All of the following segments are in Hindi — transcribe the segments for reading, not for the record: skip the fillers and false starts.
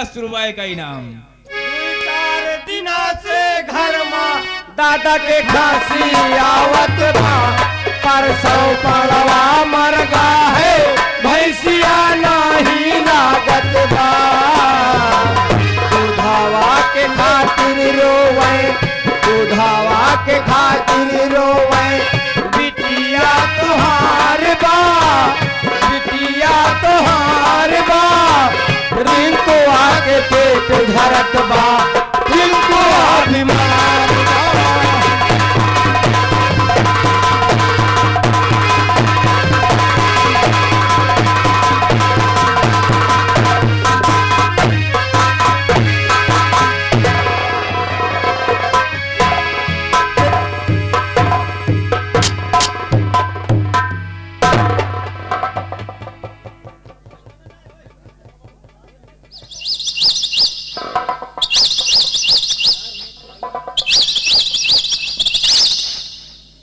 ₹10 का इनाम। 4 दिना से घर में दादा के खांसी आवत बा, परसों पड़वा मरगा है भैंसिया नहीं लागत बा। दूधावा के खातिर रोवे, दूधावा के खातिर रोवे, बिटिया तुहार बा, बिटिया तुहार बा। रिंकू आके पेट झरत बा, रिंकू अभिमान बा।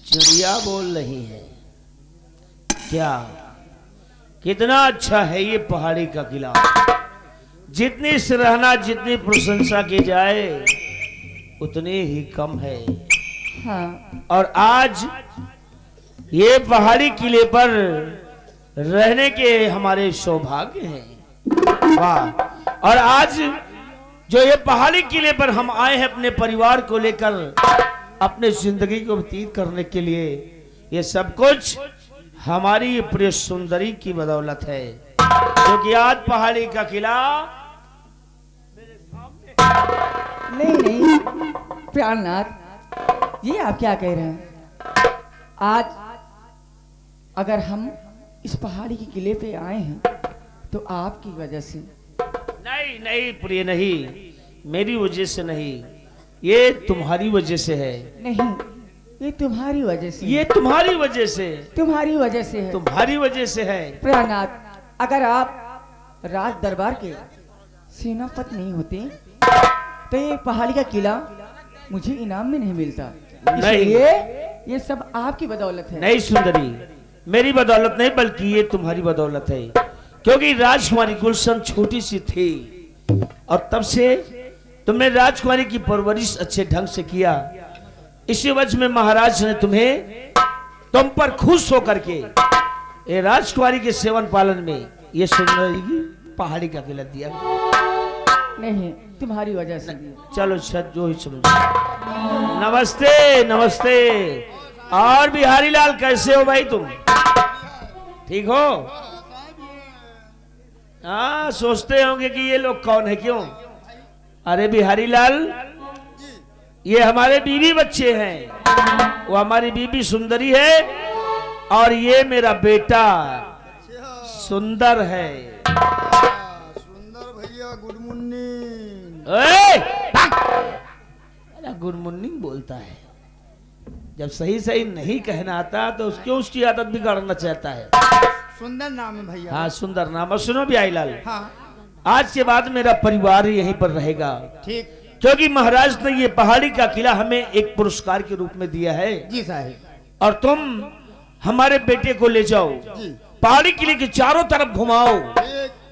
चिड़िया बोल रही है क्या? कितना अच्छा है ये पहाड़ी का किला। जितनी सराहना, जितनी प्रशंसा की जाए उतनी ही कम है। हाँ। और आज ये पहाड़ी किले पर रहने के हमारे सौभाग्य हैं। वाह। और आज जो ये पहाड़ी किले पर हम आए हैं अपने परिवार को लेकर, अपने जिंदगी को व्यतीत करने के लिए, ये सब कुछ हमारी प्रिय सुंदरी की बदौलत है, क्योंकि आज पहाड़ी का किला मेरे सामने। नहीं नहीं प्राणनाथ, ये आप क्या कह रहे हैं? आज अगर हम इस पहाड़ी के किले पे आए हैं तो आपकी वजह से। नहीं नहीं प्रिय, नहीं, मेरी वजह से नहीं, ये तुम्हारी वजह से है। नहीं, ये तुम्हारी वजह से। ये तुम्हारी वजह से, तुम्हारी वजह से है। तुम्हारी वजह से है। प्राणनाथ, अगर आप राज दरबार के सेनापति नहीं होते तो ये पहाड़ी का किला मुझे इनाम में नहीं मिलता। इसलिए ये सब आपकी बदौलत है। नहीं सुंदरी, मेरी बदौलत नहीं, बल्कि ये तुम्हारी बदौलत है, क्योंकि राजकुमारी गुलशन छोटी सी थी और तब से तुमने राजकुमारी की परवरिश अच्छे ढंग से किया। इसी वजह में महाराज ने तुम्हें, तुम पर खुश होकर के ये राजकुमारी के सेवन पालन में ये सुंदरी की पहाड़ी का किला दिया। नहीं, तुम्हारी वजह से। चलो छत जो ही समझो। नमस्ते नमस्ते। और बिहारी लाल कैसे हो भाई तुम? ठीक हो? हाँ, सोचते होंगे कि ये लोग कौन है, क्यों? अरे बिहारी लाल, ये हमारे बीवी बच्चे हैं। वो हमारी बीवी सुंदरी है और ये मेरा बेटा सुंदर है। सुंदर भैया गुड मॉर्निंग। गुड मॉर्निंग बोलता है, जब सही सही नहीं कहना आता तो क्यों उसकी आदत बिगाड़ना चाहता है? सुंदर नाम है भैया। हाँ सुंदर नाम। और सुनो बिहारी लाल, हाँ आज के बाद मेरा परिवार यहीं पर रहेगा, ठीक। क्योंकि महाराज ने ये पहाड़ी का किला हमें एक पुरस्कार के रूप में दिया है। जी साहब। और तुम हमारे बेटे को ले जाओ, पहाड़ी किले के चारों तरफ घुमाओ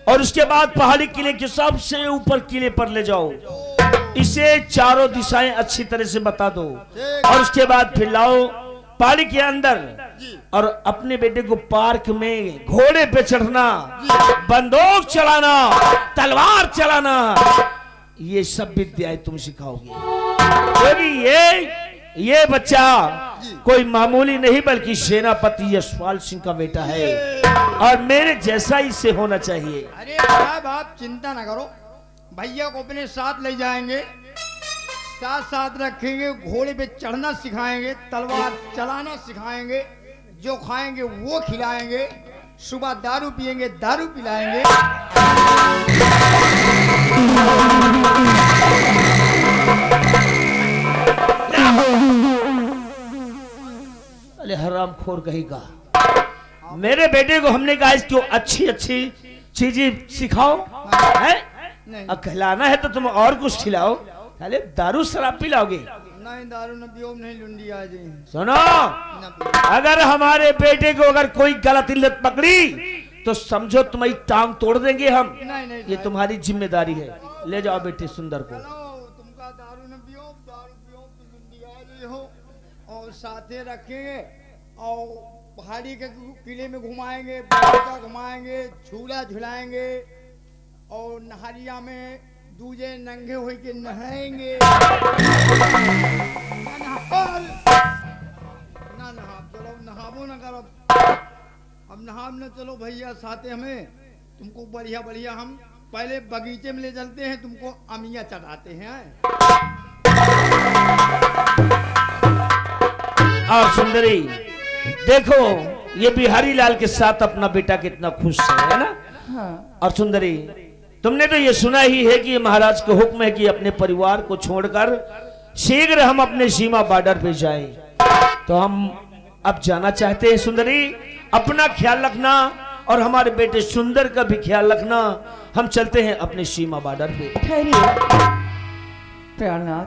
और उसके बाद पहाड़ी किले के सबसे ऊपर किले पर ले जाओ। इसे चारों दिशाएं अच्छी तरह से बता दो और उसके बाद फिर लाओ पहाड़ी के अंदर और अपने बेटे को पार्क में घोड़े पे चढ़ना, बंदूक चलाना, तलवार चलाना, ये सब विद्याएं तुम सिखाओगे। क्योंकि ये बच्चा कोई मामूली नहीं बल्कि सेनापति यशपाल सिंह का बेटा है और मेरे जैसा इसे होना चाहिए। अरे साहब आप चिंता ना करो, भैया को अपने साथ ले जाएंगे, साथ साथ रखेंगे, घोड़े पे चढ़ना सिखाएंगे, तलवार चलाना सिखाएंगे, जो खाएंगे वो खिलाएंगे, सुबह दारू पिएंगे दारू पिलाएंगे। अरे हरामखोर कहीं का, मेरे बेटे को हमने कहा इसको अच्छी अच्छी चीजें सिखाओ है, और खिलाना है तो तुम और कुछ खिलाओ, अरे दारू शराब पिलाओगे? नहीं दारू न पियो, नहीं लुंडी आ जाए। सुनो, अगर हमारे बेटे को अगर कोई गलत इल्लत पकड़ी तो समझो तुम्हारी टांग तोड़ देंगे हम। नहीं, ये तुम्हारी जिम्मेदारी है। ले जाओ बेटे सुंदर को। चलो तुमका दारू न पियो, दारू पियो तो जिंदगी आ गई हो। और साथे रखेंगे और पहाड़ी के किले में घुमाएंगे, बगीचा घुमाएंगे, झूला झुलाएंगे और नहरिया में दूजे नंगे हो के नहाएंगे। ना नहा चलो, नहाबो न करो। अब नहाब न चलो भैया साथे हमें, तुमको बढ़िया बढ़िया हम पहले बगीचे में ले चलते हैं, तुमको अमिया चढ़ाते हैं। और सुंदरी देखो ये बिहारी लाल के साथ अपना बेटा कितना खुश है ना। हाँ। और सुंदरी तुमने तो ये सुना ही है कि महाराज का हुक्म है कि अपने परिवार को छोड़कर शीघ्र हम अपने सीमा बॉर्डर पे जाएं। तो हम अब जाना चाहते हैं सुंदरी, अपना ख्याल रखना और हमारे बेटे सुंदर का भी ख्याल रखना। हम चलते हैं अपने सीमा बॉर्डर पे। ठहरिए प्राणनाथ,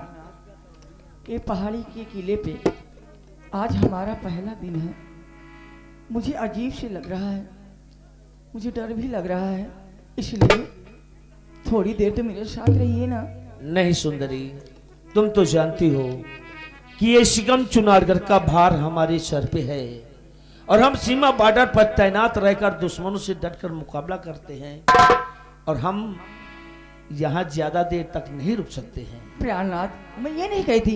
ये पहाड़ी के किले पे आज हमारा पहला दिन है। मुझे अजीब से लग रहा है, मुझे डर भी लग रहा है, इसलिए थोड़ी देर तो मेरे साथ रहिए ना। नहीं सुंदरी, तुम तो जानती हो कि ये शिकम चुनारगढ़ का भार हमारे सर पे है और हम सीमा बॉर्डर पर तैनात रहकर दुश्मनों से डटकर मुकाबला करते हैं और हम यहाँ ज्यादा देर तक नहीं रुक सकते हैं। प्राणनाथ, मैं ये नहीं कहती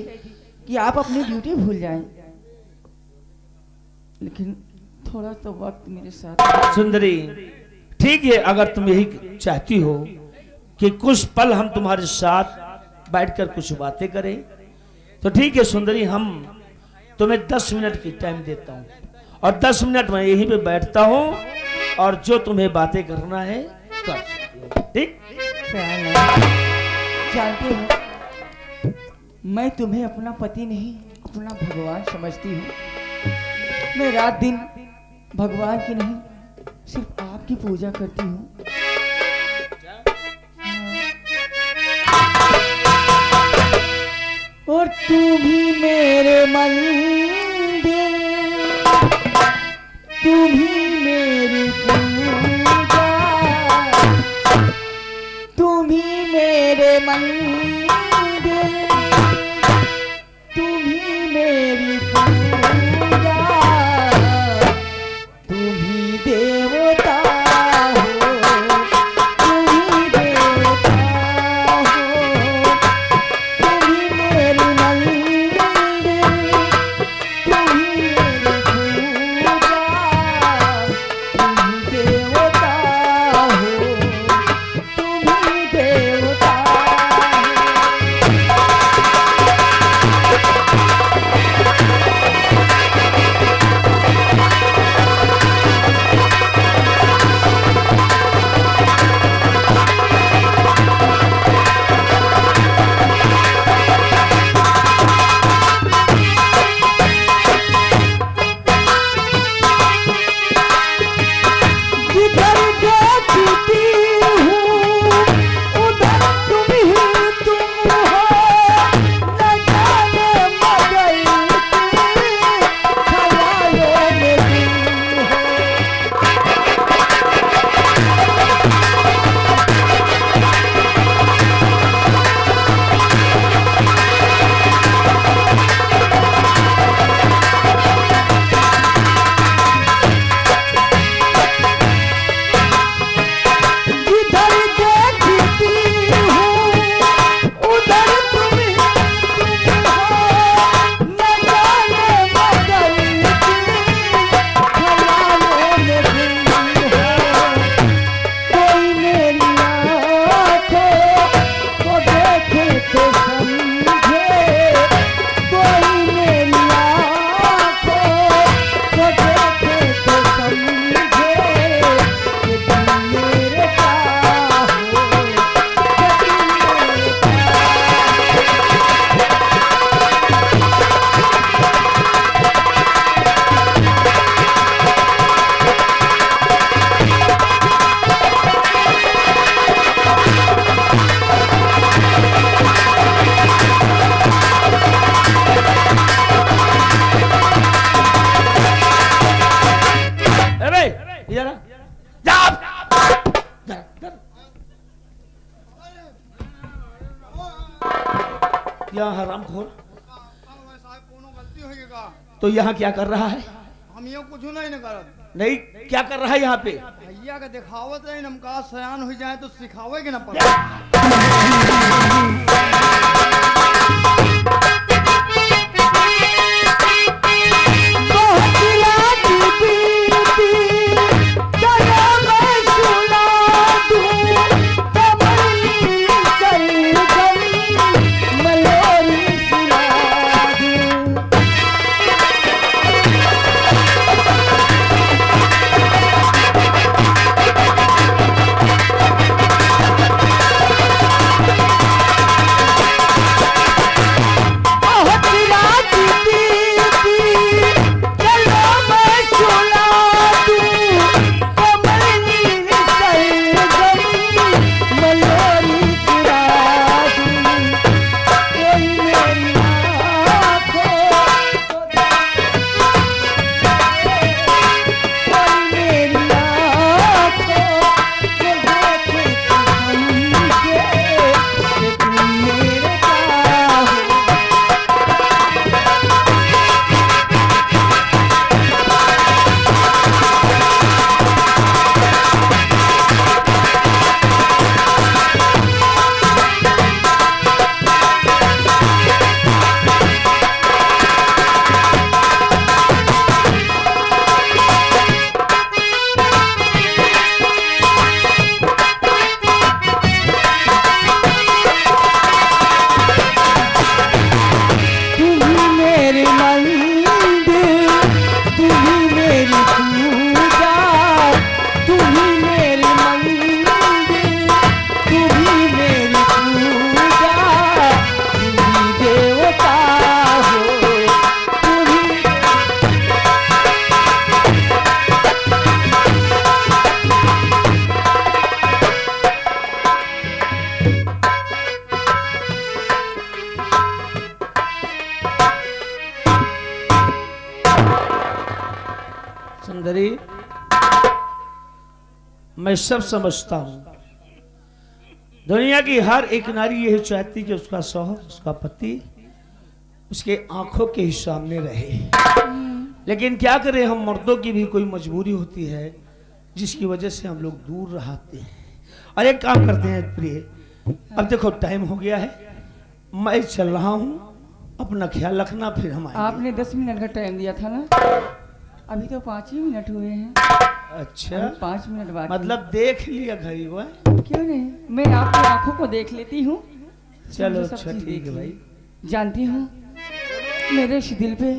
कि आप अपनी ड्यूटी भूल जाएं, लेकिन थोड़ा तो वक्त मेरे साथ। सुंदरी ठीक है, अगर तुम यही चाहती हो कि कुछ पल हम तुम्हारे साथ बैठकर कुछ बातें करें तो ठीक है सुंदरी, हम तुम्हें 10 मिनट की टाइम देता हूँ और 10 मिनट में यहीं पे बैठता हूँ और जो तुम्हें बातें करना है कर सकती हो। ठीक? जानते हो मैं तुम्हें अपना पति नहीं अपना भगवान समझती हूँ। मैं रात दिन भगवान की नहीं सिर्फ आपकी पूजा करती हूँ। और तू भी मेरे मंदिर, तू भी मेरी पूजा, तू भी मेरे मंदिर, तू भी मेरी पूजा, तू भी देवता हो, तू भी देवता हो, तू भी मेरी मंदिर, तू भी मेरी पूजा, तू भी देवता हो, तू भी देवता। तो यहाँ क्या कर रहा है? हम यो कुछ नहीं न करत। नहीं, क्या कर रहा है यहाँ पे? भैया का दिखावत है, नमका सयान हो जाए तो सिखावे के ना पड़ा। सुंदरी, मैं सब समझता हूं। दुनिया की हर एक नारी यही चाहती कि उसका शौहर, उसका पति उसके आंखों के ही सामने रहे। लेकिन क्या करें, हम मर्दों की भी कोई मजबूरी होती है जिसकी वजह से हम लोग दूर रहते हैं। और एक काम करते हैं प्रिय, अब देखो टाइम हो गया है, मैं चल रहा हूं, अपना ख्याल रखना, फिर हम आएंगे। आपने 10 मिनट का टाइम दिया था ना, अभी तो 5 ही मिनट हुए हैं। अच्छा, 5 मिनट बाद मतलब देख लिया घड़ी वो? क्यों नहीं, मैं आपकी आंखों को देख लेती हूँ। चलो अच्छा ठीक है भाई। जानती हूँ मेरे इस दिल पे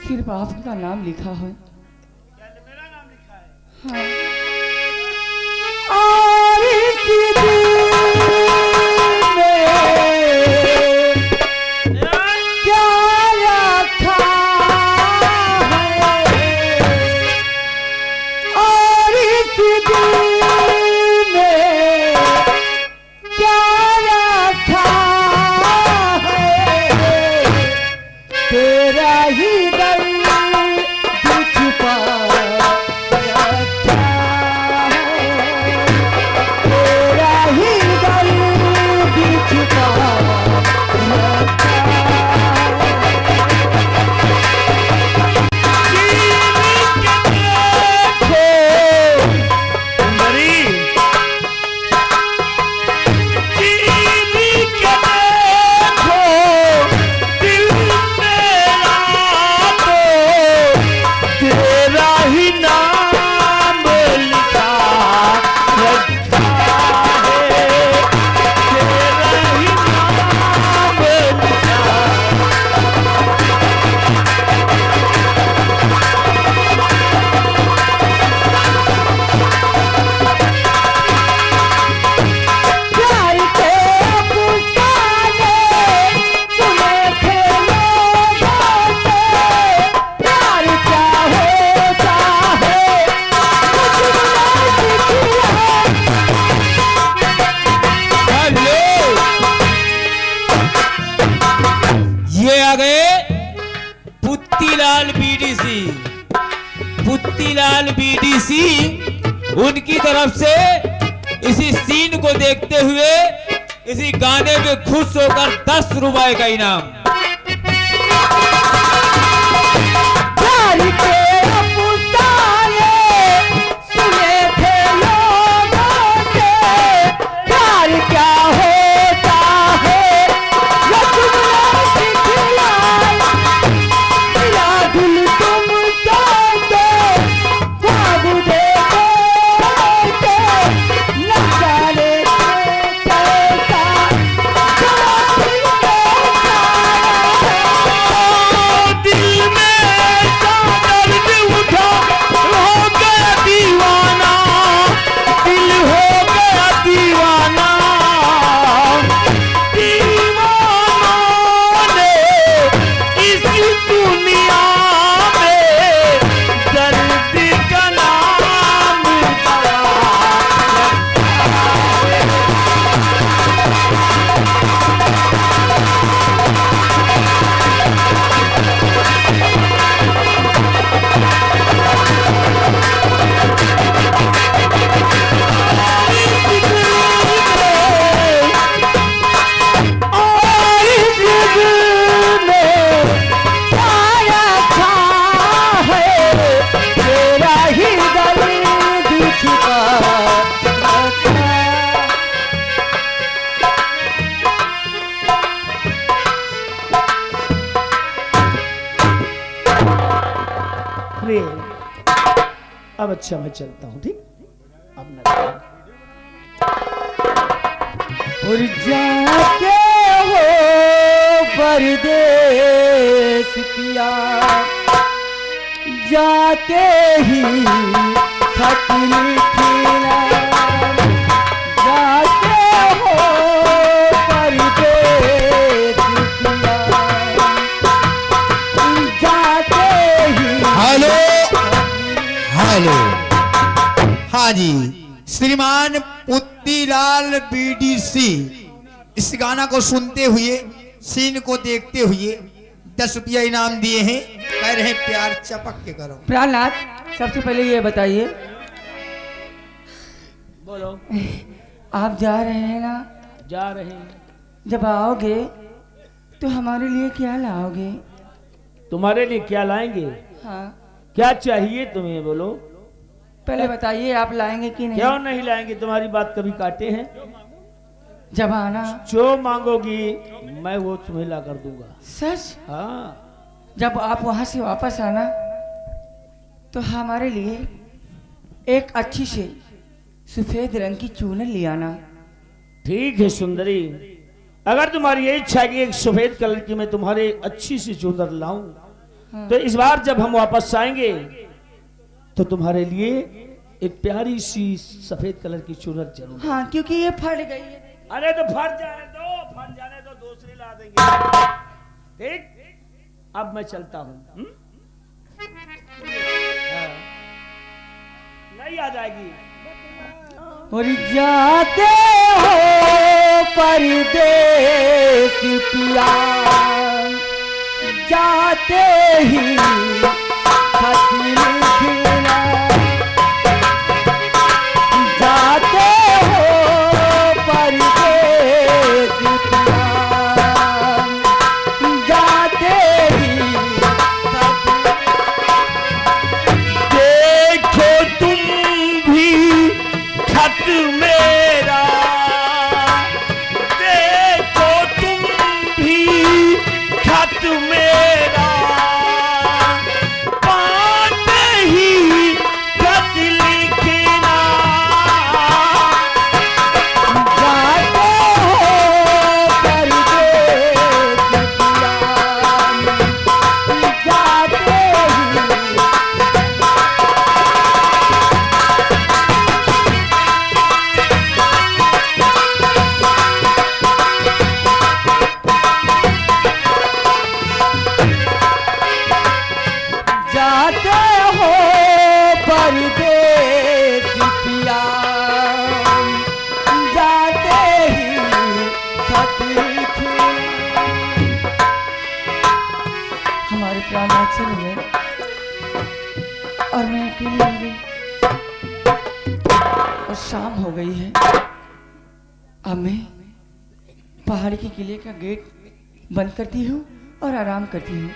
सिर्फ आपका नाम लिखा है। मेरा नाम लिखा है? हाँ। और इस दिल में क्या रखा है, और इस दिल में क्या रखा है, तेरा ही दर्द छुपा रखा है, तेरा ही दर्द छुपा रखा पुत्तीलाल बीडीसी उनकी तरफ से इसी सीन को देखते हुए इसी गाने में खुश होकर 10 रुपए का इनाम। अरे अब अच्छा मैं चलता हूँ, ठीक। अब न और जाके हो परदेस पिया, जाते ही खत लिखना, जाके हो परदेस पिया, जाते ही। हेलो हेलो, हाँ जी, श्रीमान पुत्तीलाल बीडीसी इस गाना को सुनते हुए, सीन को देखते हुए 10 रुपया इनाम दिए हैं। कह रहे हैं प्यार चपक के करो। प्राणनाथ, सबसे पहले ये बताइए, बोलो। आप जा रहे हैं ना? जा रहे हैं। जब आओगे तो हमारे लिए क्या लाओगे? तुम्हारे लिए क्या लाएंगे? हाँ, क्या चाहिए तुम्हें, बोलो। पहले बताइए आप लाएंगे कि नहीं? क्यों नहीं लाएंगे, तुम्हारी बात कभी काटे हैं? जब आना। जो मांगोगी मैं वो तुम्हें ला कर दूंगा। सच? हाँ। जब आप वहां से वापस आना तो हमारे लिए एक अच्छी से सफेद रंग की चूनर ले आना। ठीक है सुंदरी, अगर तुम्हारी ये इच्छा है कि एक सफेद कलर की मैं तुम्हारे अच्छी सी चूनर लाऊं, हाँ। तो इस बार जब हम वापस आएंगे तो तुम्हारे लिए एक प्यारी सी सफेद कलर की चूनर जरूर। हाँ, क्योंकि ये फट गई है। अरे तो फट जाने दो, दूसरी ला देंगे। ठीक, अब मैं चलता हूँ। हाँ। नहीं आ जाएगी। और जाते हो परदेस पिया, जाते ही खत लिखना, जाते हो परदेस पिया, जाते ही खत। देखो तुम भी खत मेरा, देखो तुम भी खत मेरा, बात ही खत लिखना, जाते हो परदेस पिया, जाते ही। जाते हो परदेस पिया, जाते ही खत लिखना। हमारे प्राण चले गए और मैं अकेली रह गई और शाम हो गई है। अब मैं पहाड़ी के किले का गेट बंद करती हूँ और आराम करती हूँ।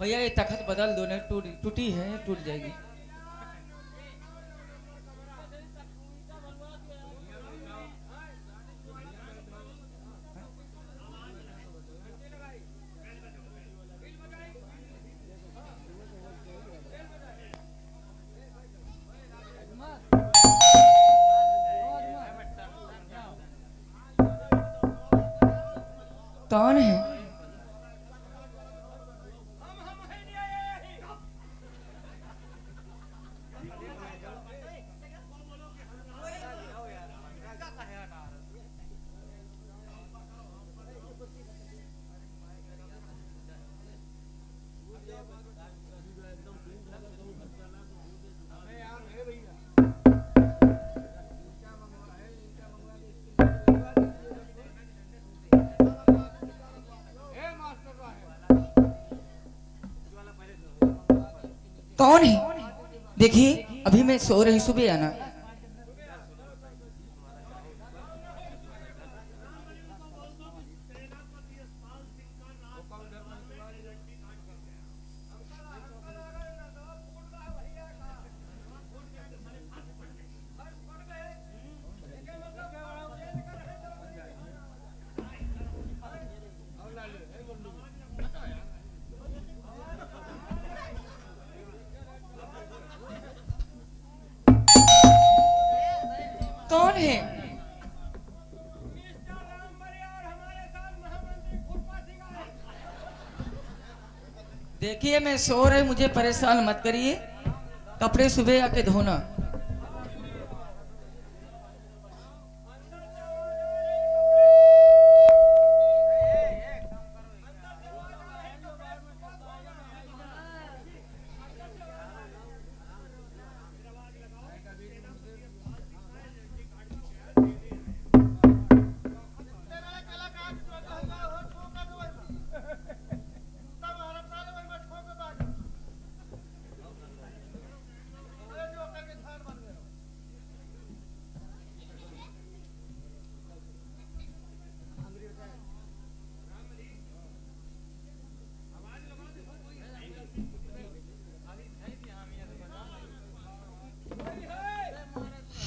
भैया ये तखत बदल दो, नहीं टूटी है, टूट जाएगी। कौन है? कौन है? देखिए अभी मैं सो रही, सुबह आना। कौन है? देखिए मैं सो रही, मुझे परेशान मत करिए, कपड़े सुबह आके धोना।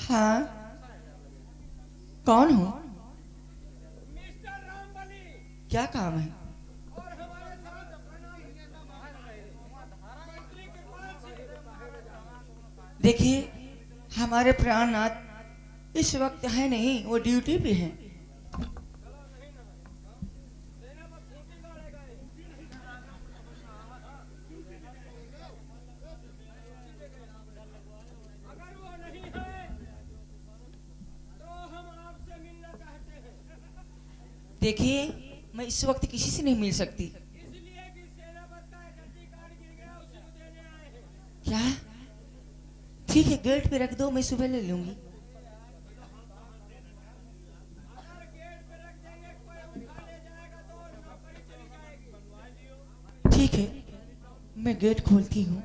हाँ, कौन हो? क्या काम है? देखिए हमारे प्राणनाथ इस वक्त है नहीं, वो ड्यूटी पे है। देखिए मैं इस वक्त किसी से नहीं मिल सकती। क्या? ठीक है, गेट पे रख दो, मैं सुबह ले लूंगी। ठीक है, मैं गेट खोलती हूँ।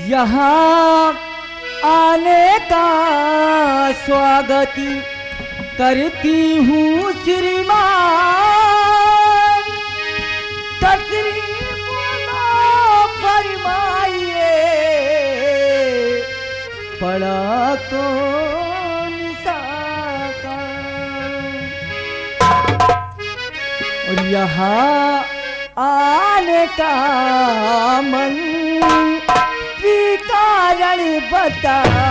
यहाँ आने का स्वागत करती हूँ श्रीमान, तशरीफ लो फरमाइए, बड़ा कौन सा काम। और यहाँ आने का मन की कारण बता